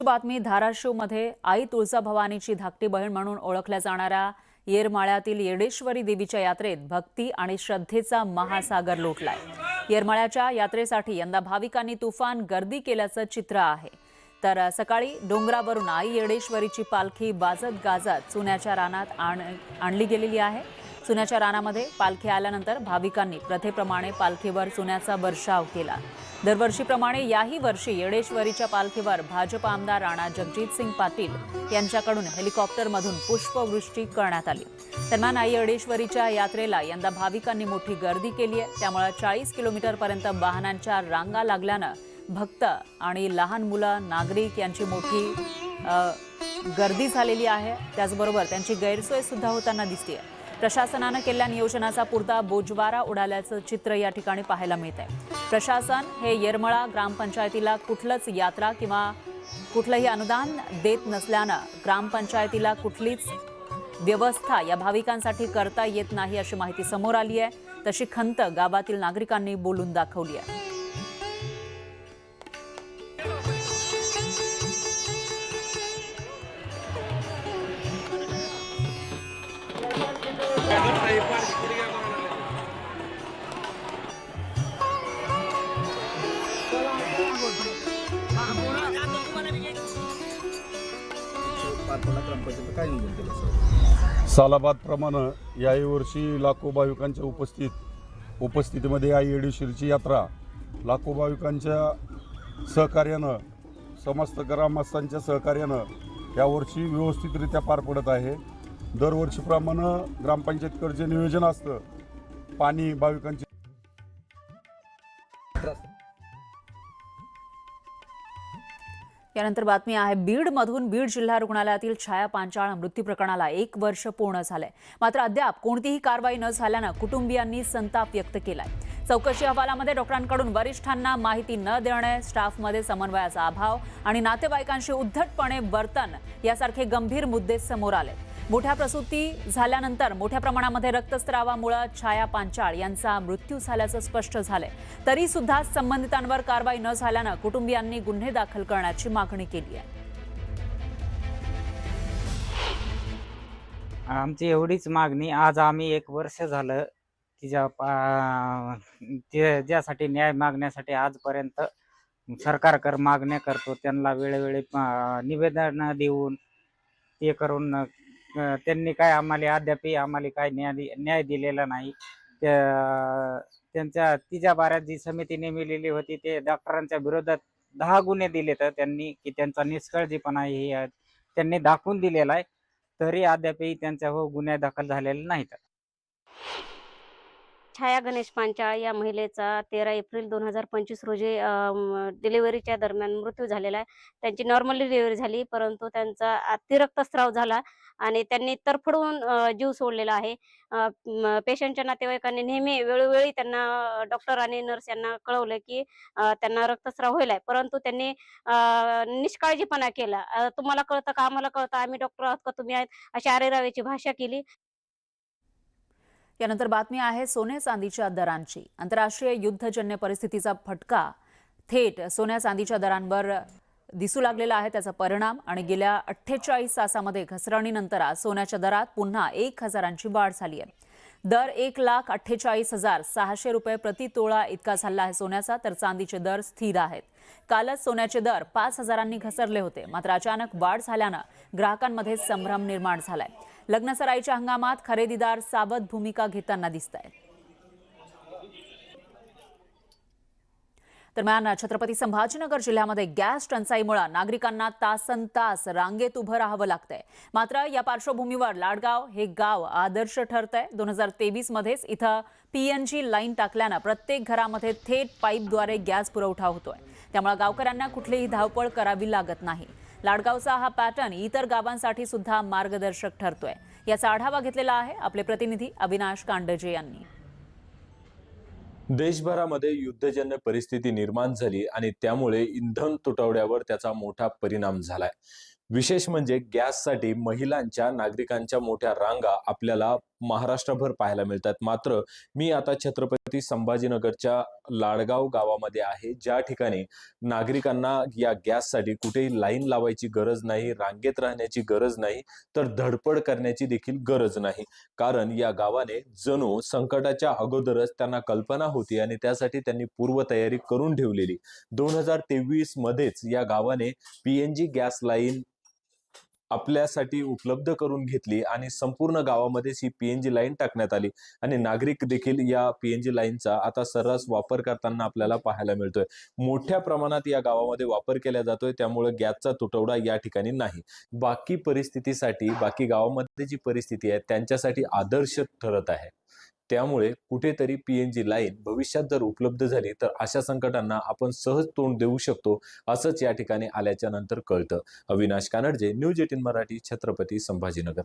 बातमी धाराशिवमध्ये आई तुळजाभवानीची धाकटी बहीण म्हणून ओळखल्या जाणाऱ्या येरमाळ्यातील येडेश्वरी देवीच्या यात्रेत भक्ती आणि श्रद्धेचा महासागर लोटलाय। येरमाळ्याच्या यात्रेसाठी यंदा भाविकांनी तुफान गर्दी केल्याचं चित्र आहे। तर सकाळी डोंगरावरून आई येडेश्वरीची पालखी बाजत गाजत चुन्याच्या रानात आणली गेलेली आहे। चुन्याच्या रानामध्ये पालखी आल्यानंतर भाविकांनी प्रथेप्रमाणे पालखीवर चुन्याचा वर्षाव केला। दरवर्षीप्रमाणे याही वर्षी येडेश्वरीच्या पालखीवर भाजप आमदार राणा जगजितसिंग पाटील यांच्याकडून हेलिकॉप्टरमधून पुष्पवृष्टी करण्यात आली। दरम्यान आई येडेश्वरीच्या यात्रेला यंदा भाविकांनी मोठी गर्दी केली आहे। त्यामुळे 40 किलोमीटरपर्यंत वाहनांच्या रांगा लागल्यानं भक्त आणि लहान मुलं नागरिक यांची मोठी गर्दी झालेली आहे। त्याचबरोबर त्यांची गैरसोय सुद्धा होताना दिसते। प्रशासनाने केलेल्या नियोजनाचा पुरता बोजवारा उडाल्याचं चित्र या ठिकाणी पाहायला मिळतंय। प्रशासन हे येरमाळा ग्रामपंचायतीला कुठलंच यात्रा किंवा कुठलंही अनुदान देत नसल्यानं ग्रामपंचायतीला कुठलीच व्यवस्था या भाविकांसाठी करता येत नाही अशी माहिती समोर आली आहे। तशी खंत गावातील नागरिकांनी बोलून दाखवली आहे। सालाबादप्रमाणे याही वर्षी लाखो भाविकांच्या उपस्थितीमध्ये आई येडेश्वरीची यात्रा लाखो भाविकांच्या सहकार्यानं समस्त ग्रामस्थांच्या सहकार्यानं यावर्षी व्यवस्थितरित्या पार पडत आहे। दरवर्षीप्रमाणे ग्रामपंचायतकडे जे नियोजन असतं पाणी भाविकांचे यानंतर बातमी आहे बीडमधून। बीड जिल्हा रुग्णालयातील छाया पांचाळ मृत्यू प्रकरणाला 1 वर्ष पूर्ण झालंय। मात्र अद्याप कोणतीही कारवाई न झाल्यानं कुटुंबियांनी संताप व्यक्त केलाय। चौकशी अहवालामध्ये डॉक्टरांकडून वरिष्ठांना माहिती न देणे, स्टाफमध्ये समन्वयाचा अभाव आणि नातेवाईकांशी उद्धटपणे वर्तन यासारखे गंभीर मुद्दे समोर आले। मोठ्या प्रसूती झाल्यानंतर मोठ्या प्रमाणामध्ये रक्तस्रावामुळे छाया पांचाळ यांचा मृत्यू झाल्याचं स्पष्ट झालंय। तरी सुद्धा संबंधितांवर कारवाई न झाल्यानं कुटुंबियांनी गुन्हे दाखल करण्याची मागणी केली आहे। आमची एवढीच मागणी, आज आम्ही 1 वर्ष झालं ज्यासाठी न्याय मागण्यासाठी आजपर्यंत सरकारकडे मागण्या करतो। त्यांना वेळोवेळी निवेदन देऊन ते करून त्यांनी काय आम्हाला काय न्याय दिलेला नाही। त्यांच्या तिच्या बाऱ्यात जी समिती नेमलेली होती ते डॉक्टरांच्या विरोधात 10 गुन्हे दिले तर त्यांनी की त्यांचा निष्काळजीपणा हे त्यांनी दाखवून दिलेला आहे। तरी अद्यापही त्यांच्यावर गुन्हे दाखल झालेले नाहीत। छाया गणेश पांचाळ या महिलेचा 13 एप्रिल 2025 रोजी डिलिव्हरीच्या दरम्यान मृत्यू झालेला आहे। त्यांची नॉर्मल डिलिव्हरी झाली, परंतु त्यांचा अतिरक्तस्राव झाला आणि त्यांनी तरफडून जीव सोडलेला आहे। पेशंटच्या नातेवाईकांनी नेहमी वेळोवेळी त्यांना डॉक्टर आणि नर्स यांना कळवलं की त्यांना रक्तस्राव होईल आहे, परंतु त्यांनी निष्काळजीपणा केला। तुम्हाला कळतं का, आम्हाला कळतं, आम्ही डॉक्टर आहोत का तुम्ही आहेत, अशी आरेरावीची भाषा केली। यानंतर बातमी आहे सोने चांदीच्या दरांची। आंतरराष्ट्रीय युद्धजन्य परिस्थितीचा फटका थेट सोन्या चांदीच्या दरांवर दिसू लागलेला आहे। त्याचा परिणाम आणि गेल्या 48 तासामध्ये घसरणीनंतर सोन्याच्या दरात पुन्हा 1000ची वाढ झाली आहे। दर 1,48,600 रुपये प्रति तोळा इतका झाला आहे सोन्याचा, तर चांदीचे दर स्थिर आहेत। कालच सोन्याचे दर 5,000ंनी घसरले होते, मात्र अचानक वाढ झाल्यानं ग्राहकांमध्ये संभ्रम निर्माण झालाय। लग्नसराईच्या हंगामात खरेदीदार सावध भूमिका घेताना दिसतायत। दरम्यान छत्रपती संभाजीनगर जिल्ह्यामध्ये गॅस टंचाईमुळे नागरिकांना तासनतास रांगेत उभं राहावं लागतंय। मात्र या पार्श्वभूमीवर लाडगाव हे गाव आदर्श ठरतंय। 2023 मध्येच इथं PNG लाईन टाकल्यानं प्रत्येक घरामध्ये थेट पाईपद्वारे गॅस पुरवठा होतोय। त्यामुळे गावकऱ्यांना कुठलीही धावपळ करावी लागत नाही। लाडगावचा हा पॅटर्न इतर गावांसाठी सुद्धा मार्गदर्शक ठरतोय। याचा आढावा घेतलेला आहे आपले प्रतिनिधी अविनाश कांडजे यांनी। देशभरामध्ये युद्धजन्य परिस्थिती निर्माण झाली आणि त्यामुळे इंधन तुटवड्यावर त्याचा मोठा परिणाम झालाय। विशेष म्हणजे गॅससाठी महिलांच्या नागरिकांच्या मोठ्या रांगा आपल्याला महाराष्ट्रभर पाहायला मिळतात। मात्र मी आता छत्रपती छत्रपती संभाजीनगरच्या लाडगाव गावामध्ये आहे, ज्या ठिकाणी नागरिकांना या गॅससाठी कुठेही लाईन लावायची गरज नाही, रांगेत राहण्याची गरज नाही, तर धडपड करण्याची देखील गरज नाही. कारण या गावाने जणू संकटाच्या अगोदरच त्यांना कल्पना होती आणि त्यासाठी त्यांनी पूर्वतयारी करून ठेवलेली. 2023 मध्येच या गावाने PNG गॅस लाईन आपल्यासाठी उपलब्ध करून घेतली आणि संपूर्ण गावामध्येच ही PNG लाईन टाकण्यात आली आणि नागरिक देखील या PNG लाईनचा आता सर्रास वापर करताना आपल्याला पाहायला मिळतोय. मोठ्या प्रमाणात या गावामध्ये वापर केला जातोय, त्यामुळे गॅसचा तुटवडा या ठिकाणी नाही. बाकी परिस्थितीसाठी, बाकी गावामध्ये जी परिस्थिती आहे त्यांच्यासाठी आदर्श ठरत आहे. त्यामुळे कुठेतरी PNG लाईन भविष्यात जर उपलब्ध झाली तर अशा संकटांना आपण सहज तोंड देऊ शकतो, असंच या ठिकाणी आल्याच्या नंतर कळतं. अविनाश कानडजे, न्यूज 18 मराठी, छत्रपती संभाजीनगर.